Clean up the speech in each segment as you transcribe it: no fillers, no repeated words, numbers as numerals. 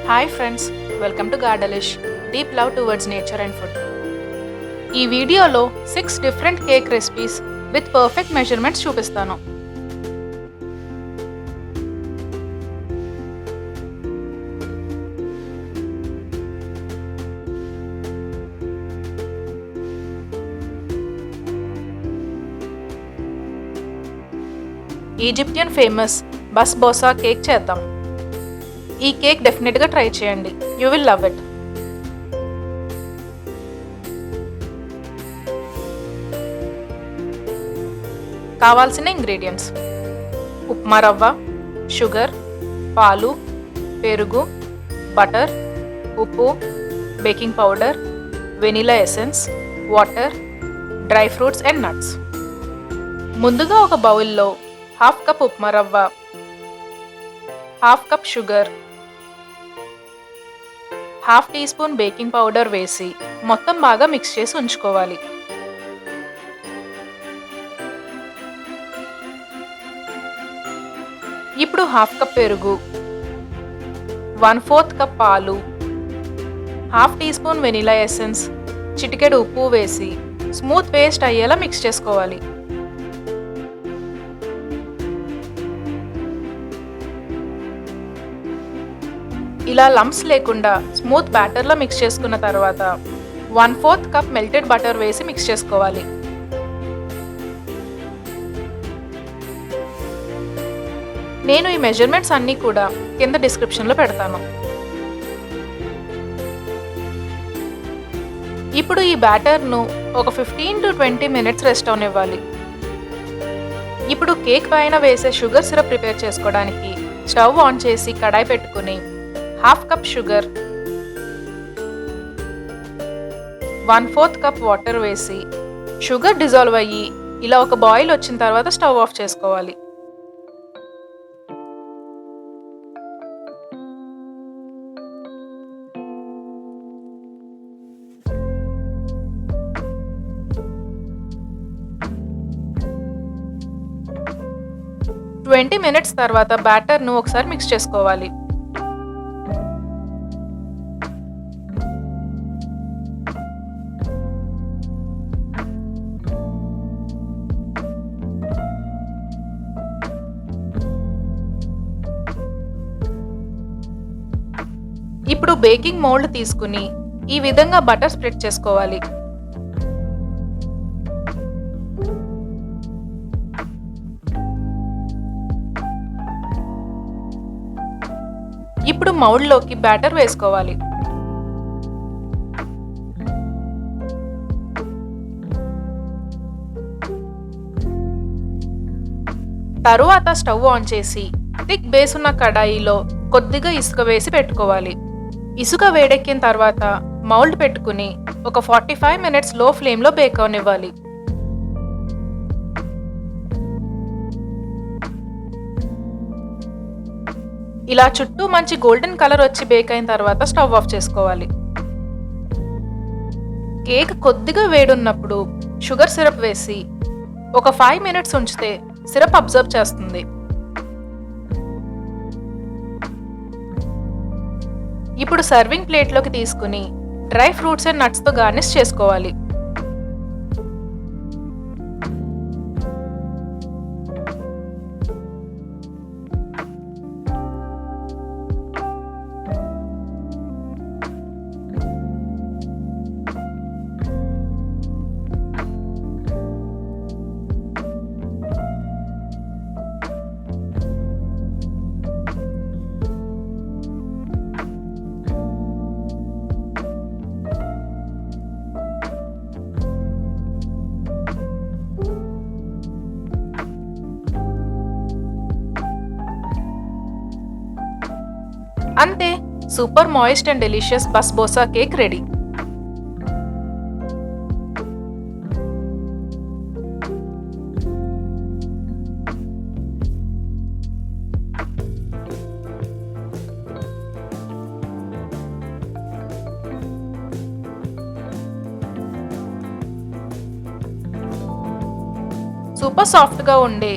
Hi friends, welcome to గార్డలిష్ deep love towards nature and food. ఈ వీడియోలో 6 different cake recipes with perfect measurements చూపిస్తాను. Egyptian famous బస్బోసా cake చేద్దాం. ఈ కేక్ డెఫినెట్గా ట్రై చేయండి, యూ విల్ లవ్ ఇట్. కావాల్సిన ఇంగ్రీడియంట్స్: ఉప్మా రవ్వ, షుగర్, పాలు, పెరుగు, బటర్, ఉప్పు, baking powder, vanilla essence, water, dry fruits and nuts. ముందుగా ఒక బౌల్లో 1/2 కప్ ఉప్మా రవ్వ, 1/2 cup sugar, 1/2 teaspoon baking powder వేసి మొత్తం బాగా మిక్స్ చేసి ఉంచుకోవాలి. ఇప్పుడు 1/2 కప్ పెరుగు, 1/4 కప్ పాలు, 1/2 టీ స్పూన్ వెనిలా ఎసెన్స్, చిటికెడు ఉప్పు వేసి స్మూత్ పేస్ట్ అయ్యేలా మిక్స్ చేసుకోవాలి. ఇలా లంప్స్ లేకుండా స్మూత్ బ్యాటర్లో మిక్స్ చేసుకున్న తర్వాత 1/4 కప్ మెల్టెడ్ బటర్ వేసి మిక్స్ చేసుకోవాలి. నేను ఈ మెజర్మెంట్స్ అన్నీ కూడా కింద డిస్క్రిప్షన్లో పెడతాను. ఇప్పుడు ఈ బ్యాటర్ను ఒక 15 to 20 మినిట్స్ రెస్ట్ అవనివ్వాలి. ఇప్పుడు కేక్ పైన వేసే షుగర్ సిరప్ ప్రిపేర్ చేసుకోవడానికి స్టవ్ ఆన్ చేసి కడాయి పెట్టుకుని 1/2 కప్ షుగర్, 1/4 కప్ వాటర్ వేసి షుగర్ డిజాల్వ్ అయ్యి ఇలా ఒక బాయిల్ వచ్చిన తర్వాత స్టవ్ ఆఫ్ చేసుకోవాలి. ఒక 20 మినిట్స్ తర్వాత బ్యాటర్ను ఒకసారి మిక్స్ చేసుకోవాలి. ఇప్పుడు బేకింగ్ మౌల్డ్ తీసుకుని ఈ విధంగా బటర్ స్ప్రెడ్ చేసుకోవాలి. ఇప్పుడు మౌల్డ్లోకి బ్యాటర్ వేసుకోవాలి. తరువాత స్టవ్ ఆన్ చేసి థిక్ బేస్ ఉన్న కడాయిలో కొద్దిగా ఇసుక వేసి పెట్టుకోవాలి. ఇసుక వేడెక్కిన తర్వాత మౌల్డ్ పెట్టుకుని ఒక 45 మినిట్స్ లో ఫ్లేమ్లో బేక్ అవనివ్వాలి. ఇలా చుట్టూ మంచి గోల్డెన్ కలర్ వచ్చి బేక్ అయిన తర్వాత స్టవ్ ఆఫ్ చేసుకోవాలి. కేక్ కొద్దిగా వేడున్నప్పుడు షుగర్ సిరప్ వేసి ఒక 5 మినిట్స్ ఉంచితే సిరప్ అబ్జర్వ్ చేస్తుంది. ఇప్పుడు సర్వింగ్ ప్లేట్లోకి తీసుకుని డ్రై ఫ్రూట్స్ అండ్ నట్స్తో గార్నిష్ చేసుకోవాలి. అంతే, సూపర్ మాయిస్ట్ అండ్ డెలిషియస్ బస్బోసా కేక్ రెడీ. సూపర్ సాఫ్ట్గా ఉండే ఎగ్లెస్ వెనీలా స్పాంజ్ కేక్ చేద్దాం. 1/2 cup sugar, 1/2 cup water, 1/2 teaspoon baking powder, 1/2 teaspoon vanilla essence, 1/2 teaspoon dry fruits, 1/2 cup water, 1/2 cup baking powder, 1/2 cup water, 1/2 cup sugar, 1/2 cup water, 1/2 cup baking powder. super soft గా ఉండే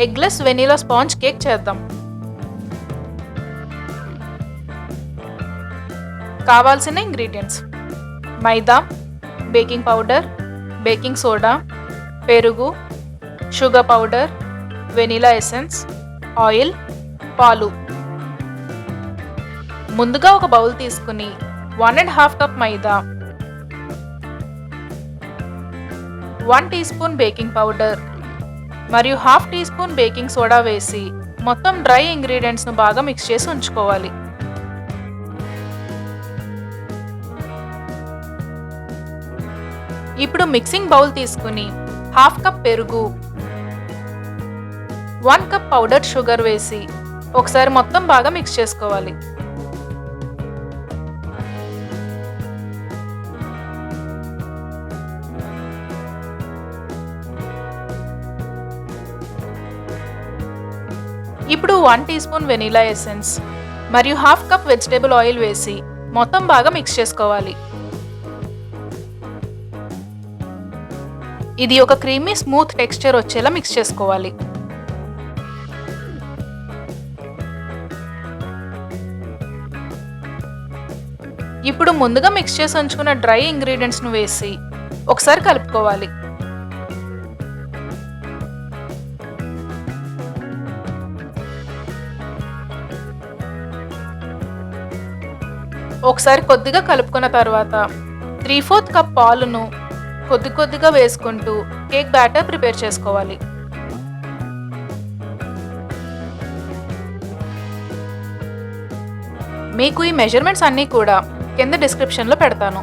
eggless vanilla sponge cake చేద్దాం. కావాల్సిన ingredients: maida, baking powder, baking soda, పెరుగు, sugar powder, vanilla essence, oil, పాలు. ముందుగా ఒక bowl తీసుకుని 1.5 cup maida, 1 teaspoon baking powder మరియు half teaspoon baking soda వేసి మొత్తం డ్రై ఇంగ్రీడియంట్స్ను బాగా మిక్స్ చేసి ఉంచుకోవాలి. ఇప్పుడు మిక్సింగ్ బౌల్ తీసుకుని హాఫ్ కప్ పెరుగు, 1 కప్ పౌడర్ షుగర్ వేసి ఒకసారి మొత్తం బాగా మిక్స్ చేసుకోవాలి. ఇప్పుడు 1 టీ స్పూన్ వెనిలా ఎసెన్స్ మరియు హాఫ్ కప్ వెజిటేబుల్ ఆయిల్ వేసి మొత్తం బాగా మిక్స్ చేసుకోవాలి. ఇది ఒక క్రీమీ స్మూత్ టెక్స్చర్ వచ్చేలా మిక్స్ చేసుకోవాలి. ఇప్పుడు ముందుగా మిక్స్ చేసి ఉంచుకున్న డ్రై ఇంగ్రీడియంట్స్ను వేసి ఒకసారి కలుపుకోవాలి. ఒకసారి కొద్దిగా కలుపుకున్న తర్వాత 3/4 కప్ పాలును కొద్దిగా వేసుకుంటూ కేక్ బ్యాటర్ ప్రిపేర్ చేసుకోవాలి. మీకు ఈ మెజర్మెంట్స్ అన్నీ కూడా కింద డిస్క్రిప్షన్లో పెడతాను.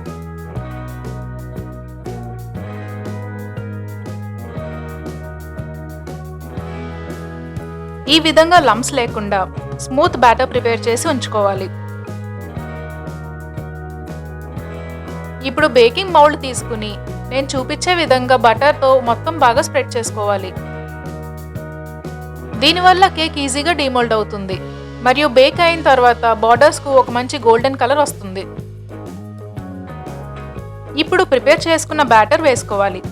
ఈ విధంగా లంప్స్ లేకుండా స్మూత్ బ్యాటర్ ప్రిపేర్ చేసి ఉంచుకోవాలి. ఇప్పుడు బేకింగ్ మౌల్డ్ తీసుకుని నేను చూపించే విధంగా బటర్తో మొత్తం బాగా స్ప్రెడ్ చేసుకోవాలి. దీనివల్ల కేక్ ఈజీగా డీమోల్డ్ అవుతుంది మరియు బేక్ అయిన తర్వాత బార్డర్స్కు ఒక మంచి గోల్డెన్ కలర్ వస్తుంది. ఇప్పుడు ప్రిపేర్ చేసుకున్న బ్యాటర్ వేసుకోవాలి.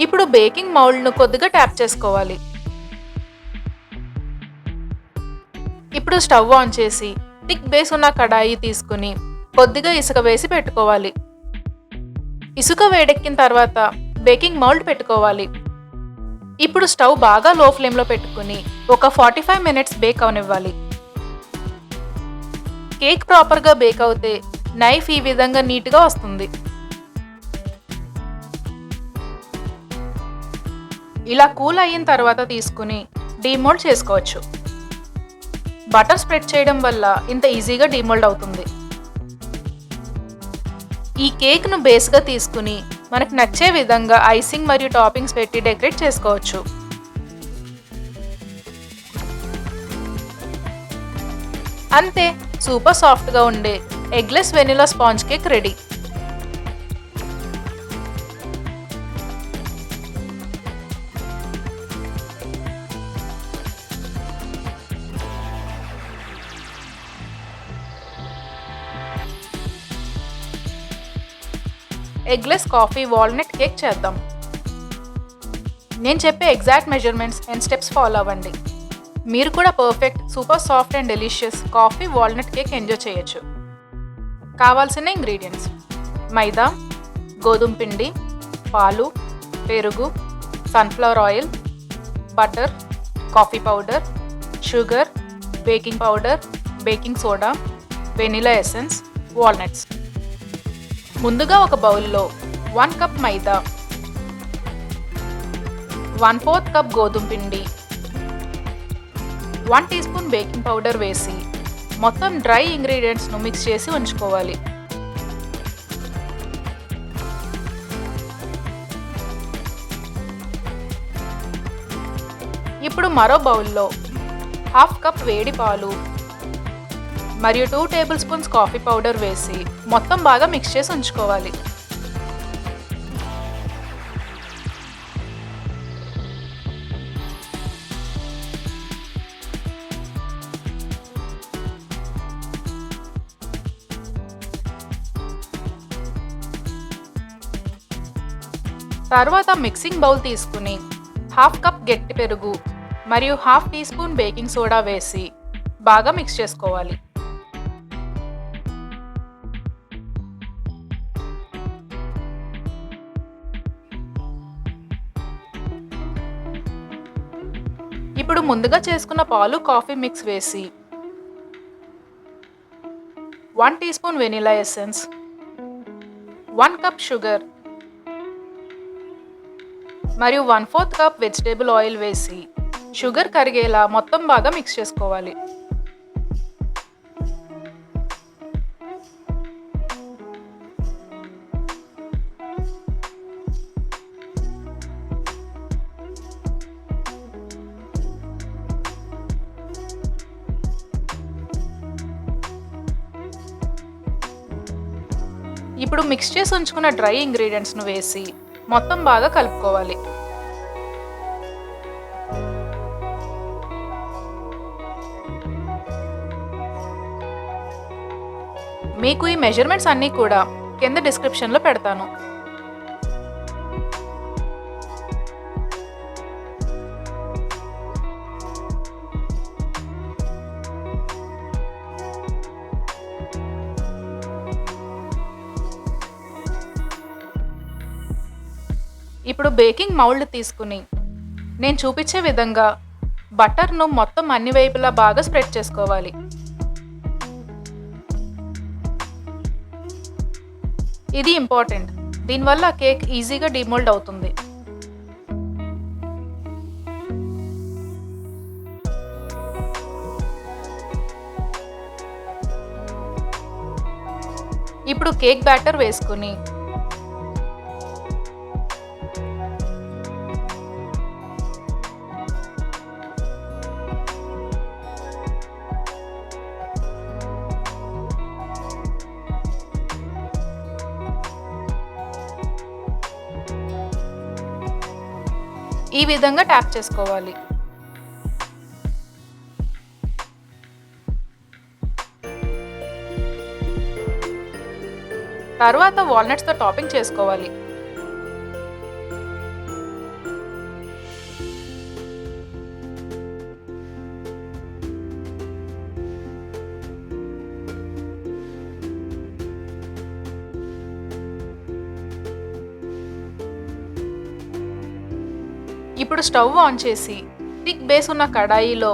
ఇప్పుడు బేకింగ్ మౌల్డ్ను కొద్దిగా ట్యాప్ చేసుకోవాలి. ఇప్పుడు స్టవ్ ఆన్ చేసి థిక్ బేస్ ఉన్న కడాయి తీసుకుని కొద్దిగా ఇసుక వేసి పెట్టుకోవాలి. ఇసుక వేడెక్కిన తర్వాత బేకింగ్ మౌల్డ్ పెట్టుకోవాలి. ఇప్పుడు స్టవ్ బాగా లో ఫ్లేమ్లో పెట్టుకుని ఒక 45 మినిట్స్ బేక్ అవనివ్వాలి. కేక్ ప్రాపర్గా బేక్ అవుతే నైఫ్ ఈ విధంగా నీట్గా వస్తుంది. ఇలా కూల్ అయిన తర్వాత తీసుకుని డీమోల్డ్ చేసుకోవచ్చు. బటర్ స్ప్రెడ్ చేయడం వల్ల ఇంత ఈజీగా డీమోల్డ్ అవుతుంది. ఈ కేక్ను బేస్గా తీసుకుని మనకు నచ్చే విధంగా ఐసింగ్ మరియు టాపింగ్స్ పెట్టి డెకరేట్ చేసుకోవచ్చు. అంతే, సూపర్ సాఫ్ట్గా ఉండే eggless vanilla sponge cake ready. Eggless coffee walnut cake చేద్దాం. నేను చెప్పే exact measurements and steps follow అవ్వండి. మీరు కూడా perfect super soft and delicious coffee walnut cake enjoy చేయొచ్చు. కావాల్సిన ఇంగ్రీడియంట్స్: మైదా, గోధుమ పిండి, పాలు, పెరుగు, sunflower oil, butter, coffee powder, sugar, baking powder, baking soda, vanilla essence, walnuts. ముందుగా ఒక బౌల్లో 1 కప్ మైదా, 1/4 కప్ గోధుమ పిండి, 1 టీ స్పూన్ బేకింగ్ పౌడర్ వేసి మొత్తం డ్రై ఇంగ్రీడియంట్స్ను మిక్స్ చేసి ఉంచుకోవాలి. ఇప్పుడు మరో బౌల్లో 1/2 కప్ వేడి పాలు మరియు 2 టేబుల్ స్పూన్స్ కాఫీ పౌడర్ వేసి మొత్తం బాగా మిక్స్ చేసి ఉంచుకోవాలి. తర్వాత మిక్సింగ్ బౌల్ తీసుకుని హాఫ్ కప్ గట్టి పెరుగు మరియు half teaspoon baking soda వేసి బాగా మిక్స్ చేసుకోవాలి. ఇప్పుడు ముందుగా చేసుకున్న పాలు కాఫీ మిక్స్ వేసి 1 teaspoon vanilla essence, 1 cup sugar మరియు 1/4 కప్ వెజిటేబుల్ ఆయిల్ వేసి షుగర్ కరిగేలా మొత్తం బాగా మిక్స్ చేసుకోవాలి. ఇప్పుడు మిక్స్ చేసి ఉంచుకున్న డ్రై ఇంగ్రీడియంట్స్ను వేసి మొత్తం బాగా కలుపుకోవాలి. మీకు ఈ మెజర్మెంట్స్ అన్నీ కూడా కింద డిస్క్రిప్షన్లో పెడతాను. ఇప్పుడు బేకింగ్ మౌల్డ్ తీసుకుని నేను చూపించే విధంగా బటర్ను మొత్తం అన్ని వైపులా బాగా స్ప్రెడ్ చేసుకోవాలి. ఇది ఇంపార్టెంట్, దీనివల్ల కేక్ ఈజీగా డిమోల్డ్ అవుతుంది. ఇప్పుడు కేక్ బ్యాటర్ వేసుకుని ఈ విధంగా ట్యాప్ చేసుకోవాలి. తర్వాత వాల్నట్స్తో టాపింగ్ చేసుకోవాలి. ఇప్పుడు స్టవ్ ఆన్ చేసి థిక్ బేస్ ఉన్న కడాయిలో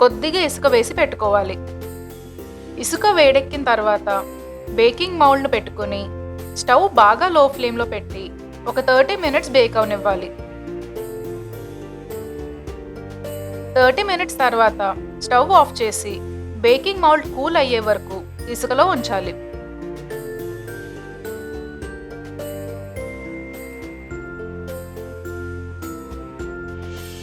కొద్దిగా ఇసుక వేసి పెట్టుకోవాలి. ఇసుక వేడెక్కిన తర్వాత బేకింగ్ మౌల్డ్ను పెట్టుకుని స్టవ్ బాగా లో ఫ్లేమ్లో పెట్టి ఒక 30 మినిట్స్ బేక్ అవనివ్వాలి. 30 మినిట్స్ తర్వాత స్టవ్ ఆఫ్ చేసి బేకింగ్ మౌల్డ్ కూల్ అయ్యే వరకు ఇసుకలో ఉంచాలి.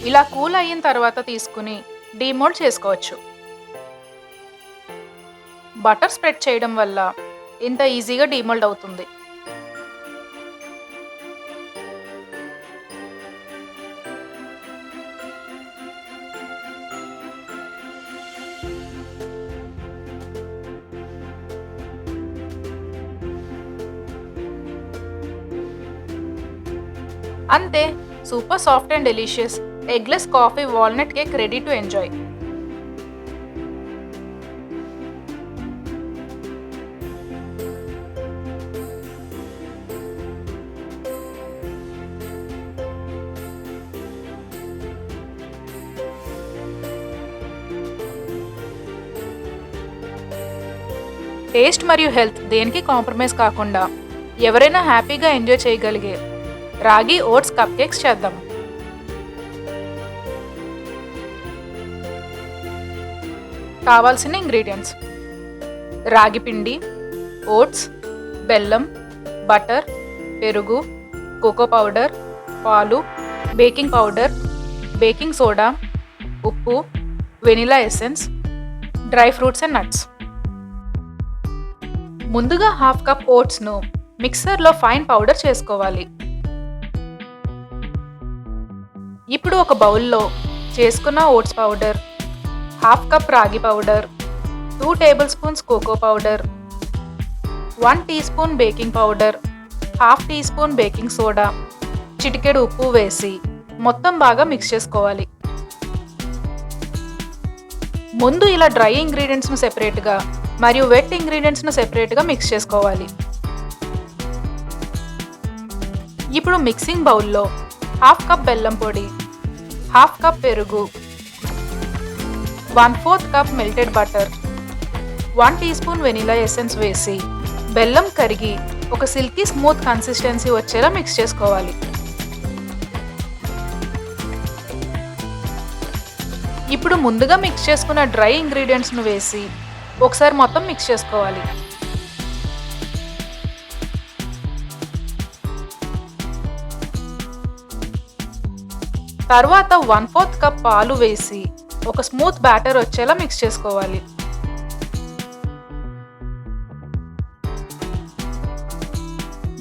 ఇలా కూల్ అయిన తర్వాత తీసుకుని డీమోల్డ్ చేసుకోవచ్చు. బటర్ స్ప్రెడ్ చేయడం వల్ల ఇంత ఈజీగా డీమోల్డ్ అవుతుంది. అంతే, super soft and delicious eggless coffee walnut cake ready to enjoy. Taste మరియు హెల్త్ దేనికి కాంప్రమైజ్ కాకుండా ఎవరైనా హ్యాపీగా ఎంజాయ్ చేయగలిగే రాగి ఓట్స్ కప్ కేక్స్ చేద్దాం. కావాల్సిన ఇంగ్రీడియంట్స్: రాగి పిండి, ఓట్స్, బెల్లం, బటర్, పెరుగు, కోకో పౌడర్, పాలు, బేకింగ్ పౌడర్, బేకింగ్ సోడా, ఉప్పు, vanilla essence, dry fruits and nuts. ముందుగా హాఫ్ కప్ ఓట్స్ను మిక్సర్లో ఫైన్ పౌడర్ చేసుకోవాలి. ఇప్పుడు ఒక బౌల్లో చేసుకున్న oats powder, half cup ragi powder, 2 tablespoons cocoa powder, 1 teaspoon baking powder, half teaspoon baking soda, చిటికెడు ఉప్పు వేసి మొత్తం బాగా మిక్స్ చేసుకోవాలి. ముందు ఇలా డ్రై ఇంగ్రీడియంట్స్ను సెపరేట్గా మరియు వెట్ ఇంగ్రీడియంట్స్ను సెపరేట్గా మిక్స్ చేసుకోవాలి. ఇప్పుడు మిక్సింగ్ బౌల్లో హాఫ్ కప్ బెల్లం పొడి, హాఫ్ కప్ పెరుగు, 1/4 cup melted butter, 1 teaspoon vanilla essence వేసి బెల్లం కరిగి ఒక సిల్కీ స్మూత్ కన్సిస్టెన్సీ వచ్చేలా మిక్స్ చేసుకోవాలి. ఇప్పుడు ముందుగా మిక్స్ చేసుకున్న డ్రై ఇంగ్రీడియంట్స్ను వేసి ఒకసారి మొత్తం మిక్స్ చేసుకోవాలి. తర్వాత 1/4 కప్ పాలు వేసి ఒక స్మూత్ బ్యాటర్ వచ్చేలా మిక్స్ చేసుకోవాలి.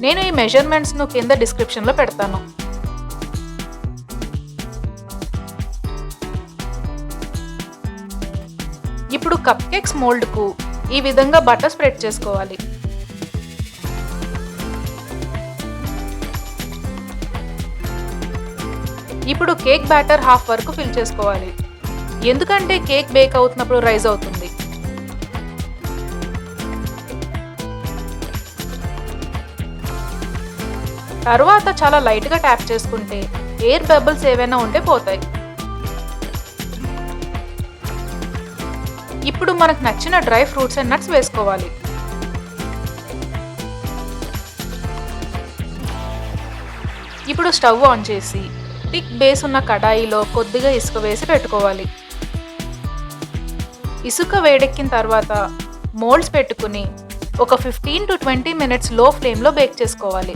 నేను ఈ మెజర్మెంట్స్ను కింద డిస్క్రిప్షన్లో పెడతాను. ఇప్పుడు కప్ కేక్స్ మోల్డ్కు ఈ విధంగా బటర్ స్ప్రెడ్ చేసుకోవాలి. ఇప్పుడు కేక్ బ్యాటర్ హాఫ్ వరకు ఫిల్ చేసుకోవాలి, ఎందుకంటే కేక్ బేక్ అవుతున్నప్పుడు రైజ్ అవుతుంది. తర్వాత చాలా లైట్గా ట్యాప్ చేసుకుంటే ఎయిర్ బబుల్స్ ఏవైనా ఉంటే పోతాయి. ఇప్పుడు మనకు నచ్చిన డ్రై ఫ్రూట్స్ అండ్ నట్స్ వేసుకోవాలి. ఇప్పుడు స్టవ్ ఆన్ చేసి థిక్ బేస్ ఉన్న కడాయిలో కొద్దిగా ఇసుక వేసి పెట్టుకోవాలి. ఇసుక వేడెక్కిన తర్వాత మోల్డ్స్ పెట్టుకుని ఒక 15 to 20 మినిట్స్ లో ఫ్లేమ్లో బేక్ చేసుకోవాలి.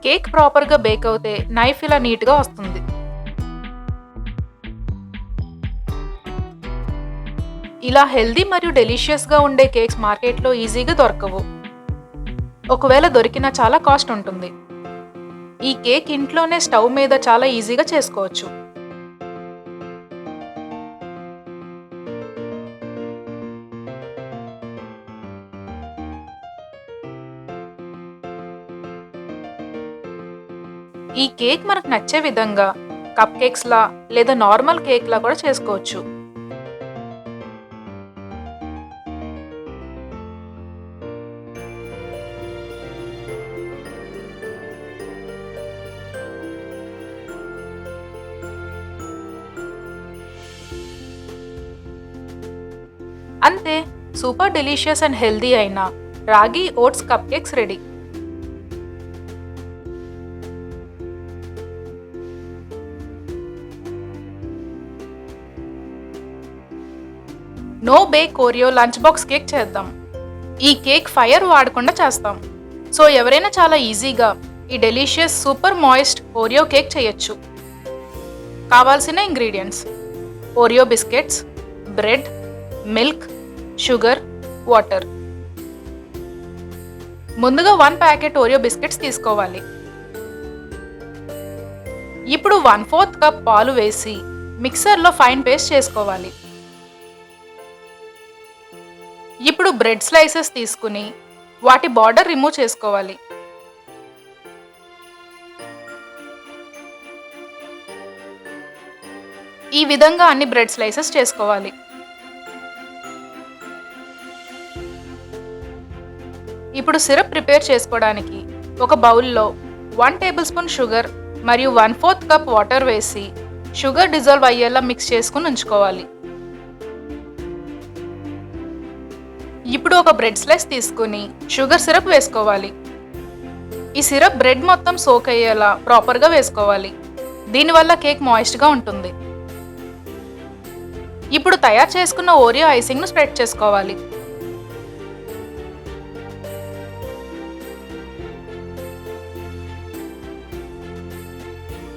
కేక్ ప్రాపర్గా బేక్ అవుతే నైఫ్ ఇలా నీట్గా వస్తుంది. ఇలా హెల్దీ మరియు డెలిషియస్గా ఉండే కేక్స్ మార్కెట్లో ఈజీగా దొరకవు. ఒకవేళ దొరికినా చాలా కాస్ట్ ఉంటుంది. ఈ కేక్ ఇంట్లోనే స్టవ్ మీద చాలా ఈజీగా చేసుకోవచ్చు. ఈ కేక్ మనకు నచ్చే విధంగా కప్ కేక్స్ లా లేదా నార్మల్ కేక్ లా కూడా చేసుకోవచ్చు. అంతే, సూపర్ డెలిషియస్ అండ్ హెల్దీ అయిన ragi oats cupcakes ready. No bake Oreo lunch box cake చేద్దాం. ఈ కేక్ ఫైర్ వాడకుండా చేస్తాం. సో ఎవరైనా చాలా ఈజీగా ఈ delicious super moist Oreo cake చేయొచ్చు. కావాల్సిన ingredients: Oreo biscuits, bread, milk, sugar, water. ముందుగా 1 ప్యాకెట్ ఓరియో బిస్కెట్స్ తీసుకోవాలి. ఇప్పుడు 1/4 కప్ పాలు వేసి మిక్సర్లో ఫైన్ పేస్ట్ చేసుకోవాలి. ఇప్పుడు బ్రెడ్ స్లైసెస్ తీసుకుని వాటి బార్డర్ రిమూవ్ చేసుకోవాలి. ఈ విధంగా అన్ని బ్రెడ్ స్లైసెస్ చేసుకోవాలి. ఇప్పుడు సిరప్ ప్రిపేర్ చేసుకోవడానికి ఒక బౌల్లో 1 టేబుల్ స్పూన్ షుగర్ మరియు 1/4 కప్ వాటర్ వేసి షుగర్ డిజాల్వ్ అయ్యేలా మిక్స్ చేసుకుని ఉంచుకోవాలి. ఇప్పుడు ఒక బ్రెడ్ స్లైస్ తీసుకుని షుగర్ సిరప్ వేసుకోవాలి. ఈ సిరప్ బ్రెడ్ మొత్తం సోక్ అయ్యేలా ప్రాపర్గా వేసుకోవాలి. దీనివల్ల కేక్ మాయిస్ట్గా ఉంటుంది. ఇప్పుడు తయారు చేసుకున్న ఓరియో ఐసింగ్ను స్ప్రెడ్ చేసుకోవాలి.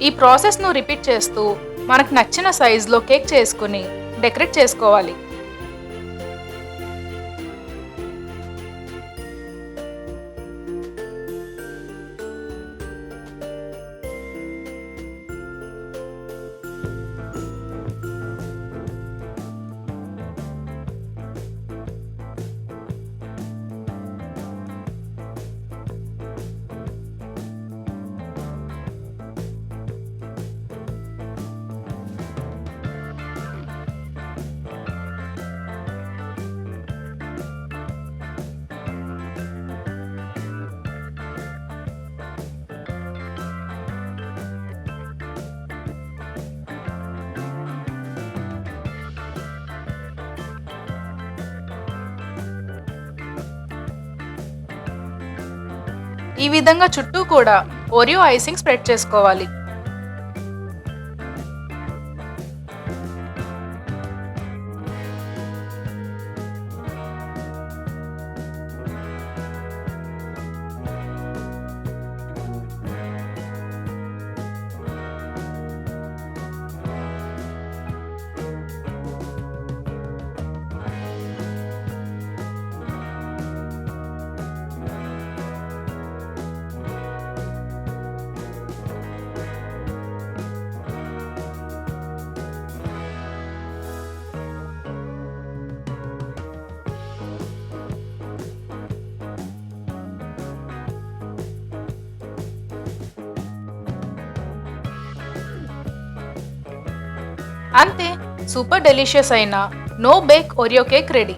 ఈ ప్రాసెస్ను రిపీట్ చేస్తూ మనకు నచ్చిన సైజులో కేక్ చేసుకుని డెకరేట్ చేసుకోవాలి. ఈ విధంగా చుట్టూ కూడా ఓరియో ఐసింగ్ స్ప్రెడ్ చేసుకోవాలి. అంతే, సూపర్ డెలిషియస్ అయిన no bake Oreo cake ready.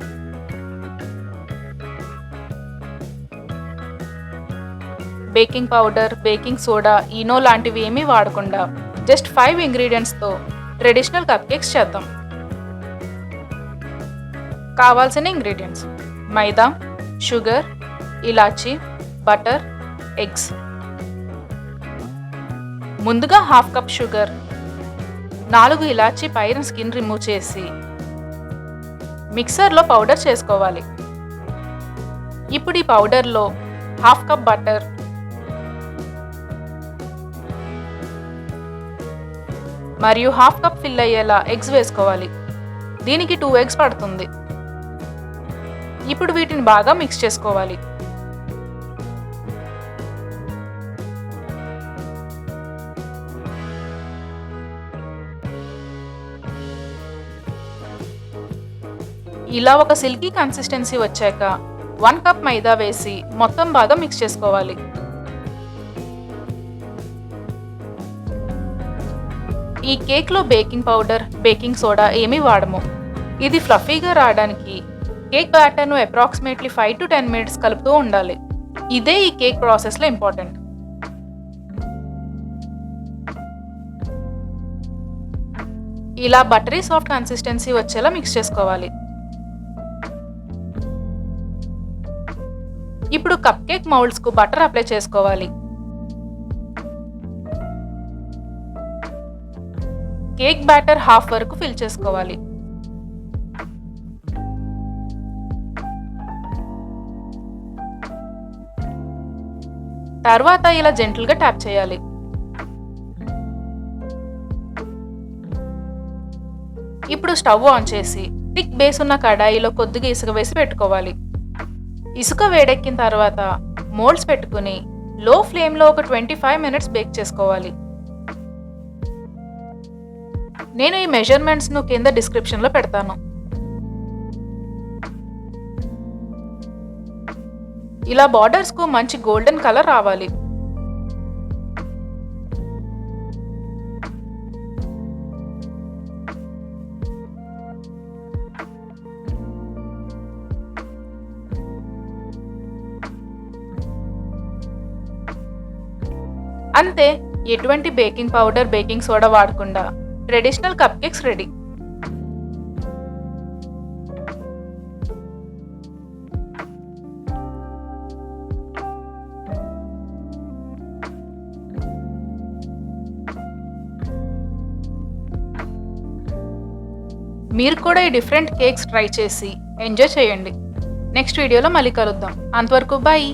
Baking powder, baking soda, Eno లాంటివి ఏమీ వాడకుండా జస్ట్ 5 ఇంగ్రీడియంట్స్తో ట్రెడిషనల్ కప్ కేక్స్ చేద్దాం. కావాల్సిన ఇంగ్రీడియంట్స్: మైదా, షుగర్, ఇలాచీ, బటర్, ఎగ్స్. ముందుగా 1/2 కప్ షుగర్, 4 ఇలాచీ పైన స్కిన్ రిమూవ్ చేసి మిక్సర్లో పౌడర్ చేసుకోవాలి. ఇప్పుడు ఈ పౌడర్లో 1/2 కప్ బటర్, మరియు 1/2 కప్ ఫిల్ అయ్యేలా ఎగ్స్ వేసుకోవాలి. దీనికి 2 ఎగ్స్ పడుతుంది. ఇప్పుడు వీటిని బాగా మిక్స్ చేసుకోవాలి. ఇలా ఒక సిల్కీ కన్సిస్టెన్సీ వచ్చాక 1 కప్ మైదా వేసి మొత్తం బాగా మిక్స్ చేసుకోవాలి. ఈ కేక్లో బేకింగ్ పౌడర్, బేకింగ్ సోడా ఏమీ వాడము. ఇది ఫ్లఫీగా రావడానికి కేక్ బ్యాటర్ను అప్రాక్సిమేట్లీ 5 to 10 minutes కలుపుతూ ఉండాలి. ఇదే ఈ కేక్ ప్రాసెస్లో ఇంపార్టెంట్. ఇలా బటరీ సాఫ్ట్ కన్సిస్టెన్సీ వచ్చేలా మిక్స్ చేసుకోవాలి. ఇప్పుడు కప్ కేక్ మౌల్డ్స్ కు బటర్ అప్లై చేసుకోవాలి. కేక్ బ్యాటర్ హాఫ్ వరకు ఫిల్ చేసుకోవాలి. తర్వాత ఇలా జెంటిల్ గా ట్యాప్ చేయాలి. ఇప్పుడు స్టవ్ ఆన్ చేసి థిక్ బేస్ ఉన్న కడాయిలో కొద్దిగా ఇసుక వేసి పెట్టుకోవాలి. ఇసుక వేడెక్కిన తర్వాత మోల్డ్స్ పెట్టుకుని లో ఫ్లేమ్లో ఒక 25 minutes బేక్ చేసుకోవాలి. నేను ఈ మెజర్మెంట్స్ను కింద డిస్క్రిప్షన్లో పెడతాను. ఇలా బార్డర్స్కు మంచి గోల్డెన్ కలర్ రావాలి. అంతే, ఎటువంటి బేకింగ్ పౌడర్, బేకింగ్ సోడా వాడకుండా ట్రెడిషనల్ కప్ కేక్స్ రెడీ. మీరు కూడా ఈ డిఫరెంట్ కేక్స్ ట్రై చేసి ఎంజాయ్ చేయండి. నెక్స్ట్ వీడియోలో మళ్ళీ కలుద్దాం. అంతవరకు బాయ్.